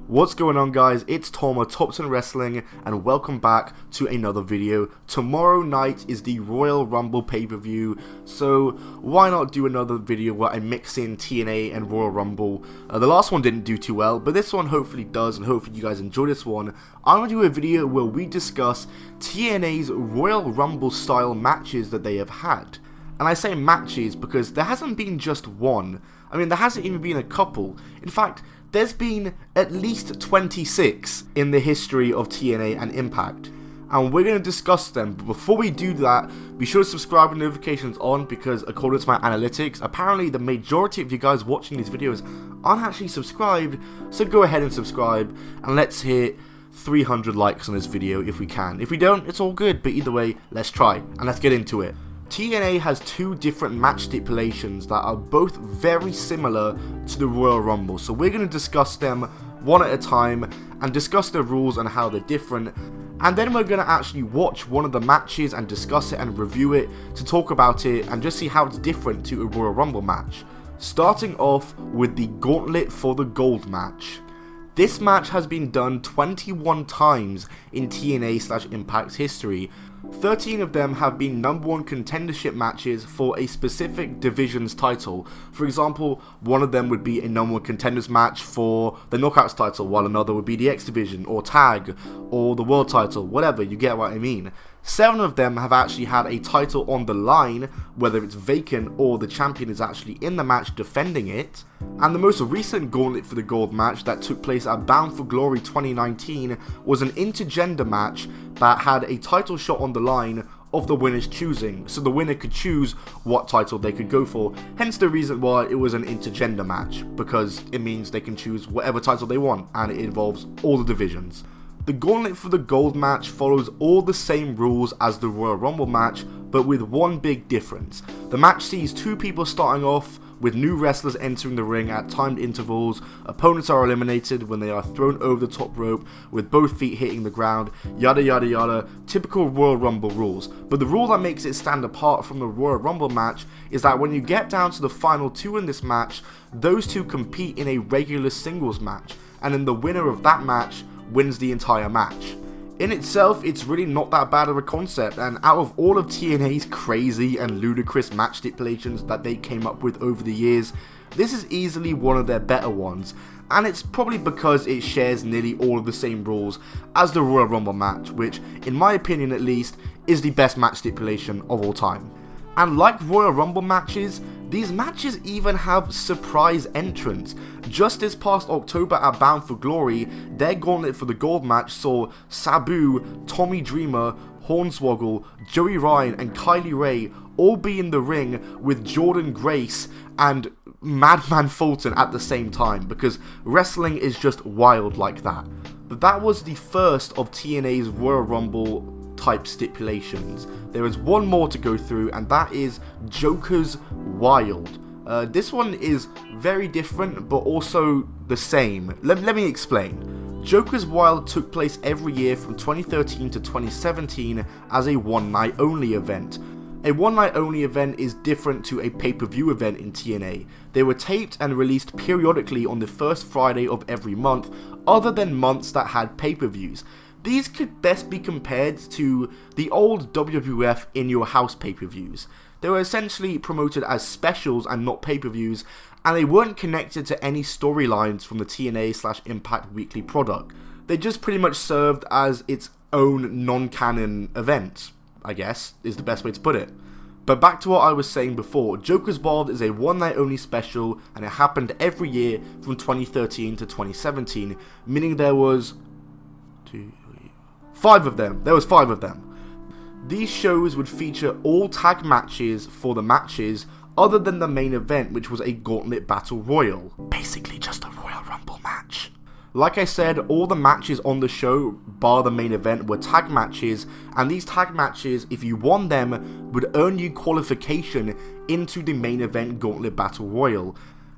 What's going on, guys? It's Tom of Thompson Wrestling and welcome back to another video. Tomorrow night is the Royal Rumble pay-per-view, so why not do another video where I mix in TNA and Royal Rumble. The last one didn't do too well, but this one hopefully does, and hopefully you guys enjoy this one. I'm going to do a video where we discuss TNA's Royal Rumble style matches that they have had. And I say matches because there hasn't been just one. I mean, there hasn't even been a couple. In fact, there's been at least 26 in the history of TNA and Impact, and we're going to discuss them. But before we do that, be sure to subscribe with notifications on, because according to my analytics, apparently the majority of you guys watching these videos aren't actually subscribed. So go ahead and subscribe, and let's hit 300 likes on this video if we can. If we don't, it's all good, but either way, let's try, and let's get into it. TNA has two different match stipulations that are both very similar to the Royal Rumble, so we're going to discuss them one at a time and discuss the rules and how they're different, and then we're going to actually watch one of the matches and discuss it and review it to talk about it and just see how it's different to a Royal Rumble match. Starting off with the Gauntlet for the Gold match. This match has been done 21 times in TNA/Impact's history. 13 of them have been #1 contendership matches for a specific division's title. For example, one of them would be a #1 contenders match for the Knockouts title, while another would be the X Division, or Tag, or the World title, whatever, you get what I mean. 7 of them have actually had a title on the line, whether it's vacant or the champion is actually in the match defending it. And the most recent Gauntlet for the Gold match that took place at Bound for Glory 2019 was an intergender match that had a title shot on the line of the winner's choosing, so the winner could choose what title they could go for, hence the reason why it was an intergender match, because it means they can choose whatever title they want, and it involves all the divisions. The Gauntlet for the Gold match follows all the same rules as the Royal Rumble match, but with one big difference. The match sees two people starting off, with new wrestlers entering the ring at timed intervals. Opponents are eliminated when they are thrown over the top rope with both feet hitting the ground, yada yada yada, typical Royal Rumble rules. But the rule that makes it stand apart from the Royal Rumble match is that when you get down to the final two in this match, those two compete in a regular singles match, and then the winner of that match wins the entire match. In itself, it's really not that bad of a concept, and out of all of TNA's crazy and ludicrous match stipulations that they came up with over the years, this is easily one of their better ones, and it's probably because it shares nearly all of the same rules as the Royal Rumble match, which, in my opinion at least, is the best match stipulation of all time. And like Royal Rumble matches, these matches even have surprise entrants. Just this past October at Bound for Glory, their Gauntlet for the Gold match saw Sabu, Tommy Dreamer, Hornswoggle, Joey Ryan and Kylie Ray all be in the ring with Jordan Grace and Madman Fulton at the same time, because wrestling is just wild like that. But that was the first of TNA's Royal Rumble type stipulations. There is one more to go through, and that is Joker's Wild. This one is very different, but also the same. Let me explain. Joker's Wild took place every year from 2013 to 2017 as a one-night only event. A one-night only event is different to a pay-per-view event in TNA. They were taped and released periodically on the first Friday of every month, other than months that had pay-per-views. These could best be compared to the old WWF In Your House pay-per-views. They were essentially promoted as specials and not pay-per-views, and they weren't connected to any storylines from the TNA/Impact weekly product. They just pretty much served as its own non-canon event, I guess, is the best way to put it. But back to what I was saying before, Joker's Wild is a one-night only special, and it happened every year from 2013 to 2017, meaning there was 5 of them. There was 5 of them. These shows would feature all tag matches for the matches other than the main event, which was a Gauntlet Battle Royal. Basically just a Royal Rumble match. Like I said, all the matches on the show, bar the main event, were tag matches, and these tag matches, if you won them, would earn you qualification into the main event Gauntlet Battle Royal.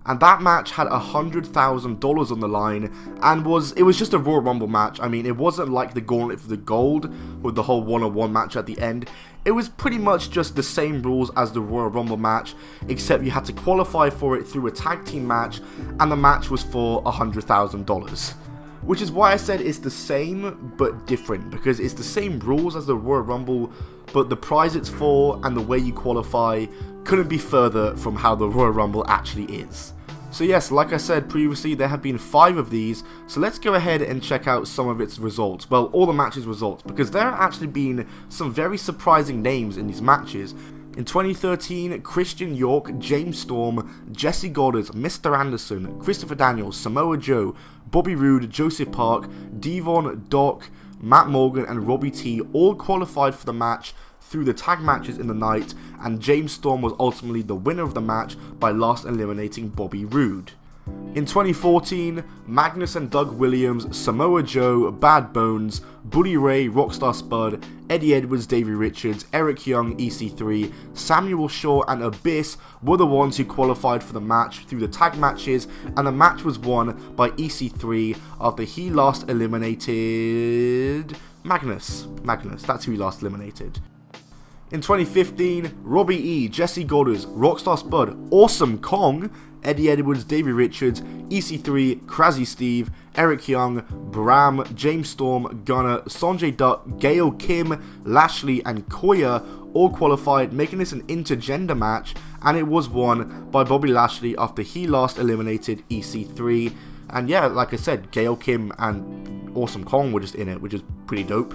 And that match had $100,000 on the line, and it was just a Royal Rumble match. I mean, it wasn't like the Gauntlet for the Gold with the whole one-on-one match at the end. It was pretty much just the same rules as the Royal Rumble match, except you had to qualify for it through a tag team match, and the match was for $100,000. which is why I said it's the same but different, because it's the same rules as the Royal Rumble, but the prize it's for and the way you qualify couldn't be further from how the Royal Rumble actually is. So yes, like I said previously, there have been 5 of these, so let's go ahead and check out some of its results. Well, all the matches' results, because there have actually been some very surprising names in these matches. In 2013, Christian York, James Storm, Jesse Goddard, Mr. Anderson, Christopher Daniels, Samoa Joe, Bobby Roode, Joseph Park, Devon, Doc, Matt Morgan and Robbie T all qualified for the match through the tag matches in the night, and James Storm was ultimately the winner of the match by last eliminating Bobby Roode. In 2014, Magnus and Doug Williams, Samoa Joe, Bad Bones, Bully Ray, Rockstar Spud, Eddie Edwards, Davey Richards, Eric Young, EC3, Samuel Shaw and Abyss were the ones who qualified for the match through the tag matches, and the match was won by EC3 after he last eliminated Magnus, that's who he last eliminated. In 2015, Robbie E, Jesse Goddard, Rockstar Spud, Awesome Kong, Eddie Edwards, Davey Richards, EC3, Crazy Steve, Eric Young, Bram, James Storm, Gunner, Sonjay Dutt, Gail Kim, Lashley and Koya all qualified, making this an intergender match, and it was won by Bobby Lashley after he last eliminated EC3. And yeah, like I said, Gail Kim and Awesome Kong were just in it, which is pretty dope.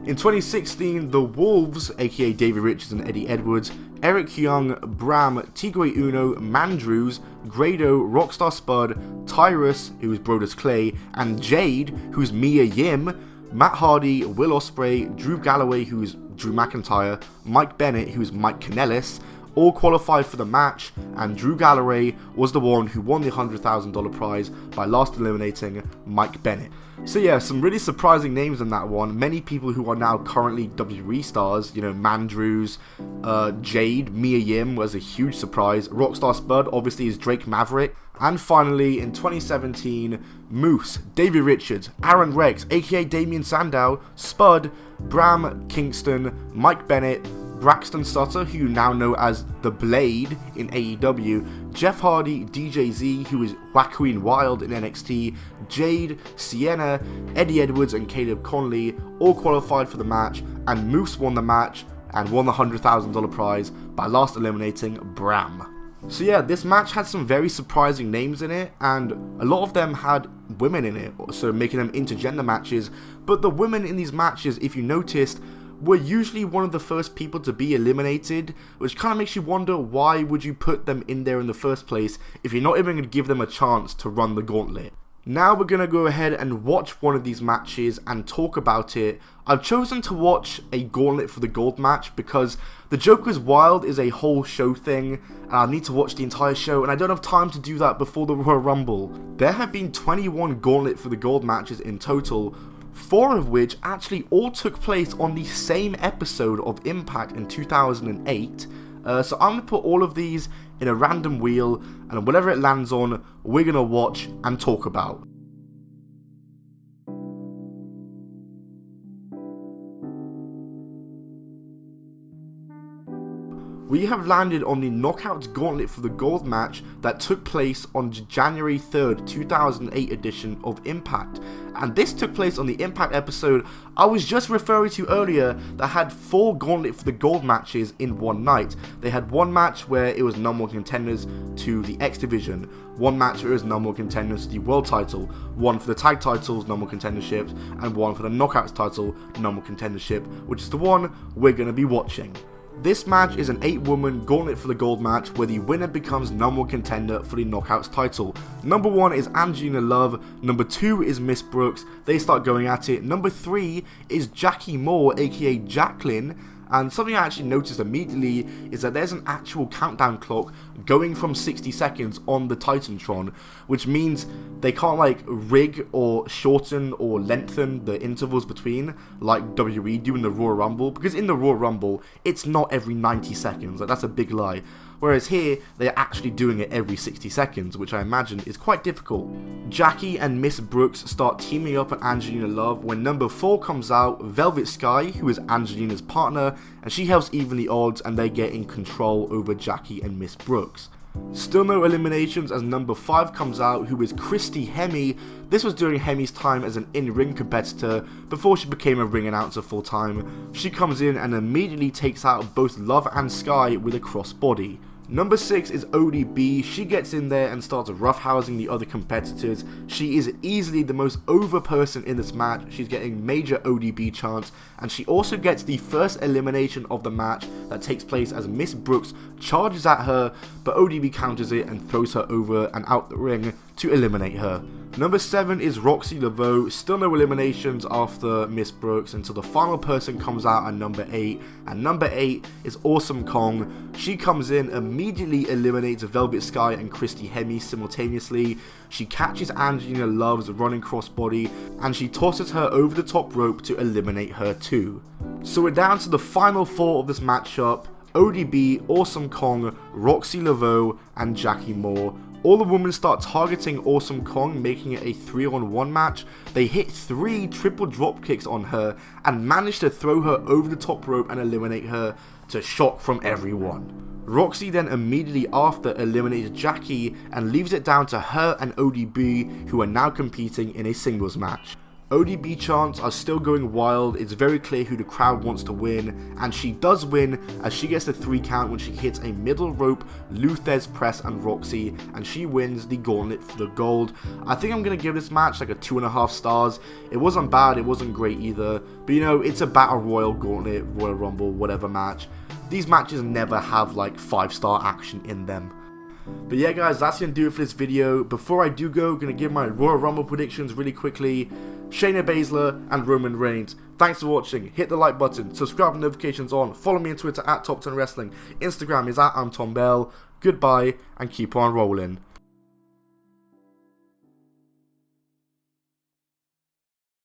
In 2016, the Wolves, aka Davey Richards and Eddie Edwards, Eric Young, Bram, Tigre Uno, Mandrews, Grado, Rockstar Spud, Tyrus, who's Brodus Clay, and Jade, who's Mia Yim, Matt Hardy, Will Ospreay, Drew Galloway, who's Drew McIntyre, Mike Bennett, who's Mike Kanellis, all qualified for the match, and Drew Galloway was the one who won the $100,000 prize by last eliminating Mike Bennett. So yeah, some really surprising names in that one. Many people who are now currently WWE stars, you know, Mandrews, Jade, Mia Yim was a huge surprise. Rockstar Spud obviously is Drake Maverick. And finally, in 2017, Moose, Davey Richards, Aaron Rex, aka Damian Sandow, Spud, Bram Kingston, Mike Bennett, Braxton Sutter, who you now know as The Blade in AEW, Jeff Hardy, DJ Z, who is Joaquin Wild in NXT, Jade, Sienna, Eddie Edwards and Caleb Conley all qualified for the match, and Moose won the match and won the $100,000 prize by last eliminating Bram. So yeah, this match had some very surprising names in it, and a lot of them had women in it, so making them intergender matches. But the women in these matches, if you noticed, were usually one of the first people to be eliminated, which kind of makes you wonder, why would you put them in there in the first place if you're not even going to give them a chance to run the gauntlet. Now we're going to go ahead and watch one of these matches and talk about it. I've chosen to watch a Gauntlet for the Gold match because The Joker's Wild is a whole show thing, and I need to watch the entire show, and I don't have time to do that before the Royal Rumble. There have been 21 Gauntlet for the Gold matches in total, 4 of which actually all took place on the same episode of Impact in 2008. So I'm going to put all of these in a random wheel, and whatever it lands on, we're going to watch and talk about. We have landed on the Knockouts Gauntlet for the Gold match that took place on January 3rd, 2008 edition of Impact. And this took place on the Impact episode I was just referring to earlier that had 4 Gauntlet for the Gold matches in one night. They had one match where it was number 1 contenders to the X Division, one match where it was number 1 contenders to the World title, one for the Tag titles, number 1 contenderships, and one for the Knockouts title, number 1 contendership, which is the one we're going to be watching. This match is an 8-woman Gauntlet for the Gold match where the winner becomes number 1 contender for the Knockouts title. Number 1 is Angelina Love, number 2 is Miss Brooks, they start going at it. Number 3 is Jackie Moore, aka Jacqueline, and something I actually noticed immediately is that there's an actual countdown clock going from 60 seconds on the Titantron, which means they can't like rig or shorten or lengthen the intervals between like WWE do in the Royal Rumble, because in the Royal Rumble it's not every 90 seconds, like that's a big lie. Whereas here, they're actually doing it every 60 seconds, which I imagine is quite difficult. Jackie and Miss Brooks start teaming up at Angelina Love when number 4 comes out, Velvet Sky, who is Angelina's partner, and she helps even the odds and they get in control over Jackie and Miss Brooks. Still no eliminations as number 5 comes out, who is Christy Hemme. This was during Hemme's time as an in-ring competitor before she became a ring announcer full time. She comes in and immediately takes out both Love and Sky with a crossbody. Number 6 is ODB. She gets in there and starts roughhousing the other competitors. She is easily the most over person in this match. She's getting major ODB chants, and she also gets the first elimination of the match that takes place as Miss Brooks charges at her, but ODB counters it and throws her over and out the ring to eliminate her. Number 7 is Roxy Laveau. Still no eliminations after Miss Brooks until the final person comes out at number 8, and number 8 is Awesome Kong. She comes in, immediately eliminates Velvet Sky and Christy Hemme simultaneously. She catches Angelina Love's running crossbody and she tosses her over the top rope to eliminate her too. So we're down to the final 4 of this matchup: ODB, Awesome Kong, Roxy Laveau, and Jackie Moore. All the women start targeting Awesome Kong, making it a 3-on-1 match. They hit 3 triple drop kicks on her and manage to throw her over the top rope and eliminate her, to shock from everyone. Roxy then immediately after eliminates Jackie and leaves it down to her and ODB, who are now competing in a singles match. ODB chants are still going wild. It's very clear who the crowd wants to win, and she does win as she gets the 3 count when she hits a middle rope Lou Thesz press and Roxy, and she wins the Gauntlet for the Gold. I think I'm going to give this match like a 2.5 stars. It wasn't bad, it wasn't great either, but you know, it's a Battle Royal, Gauntlet, Royal Rumble, whatever match. These matches never have like 5-star action in them. But yeah guys, that's going to do it for this video. Before I do go, I'm going to give my Royal Rumble predictions really quickly. Shayna Baszler and Roman Reigns. Thanks for watching. Hit the like button, subscribe and notifications on, follow me on Twitter at Top 10 Wrestling, Instagram is at I'm Tom Bell. Goodbye and keep on rolling.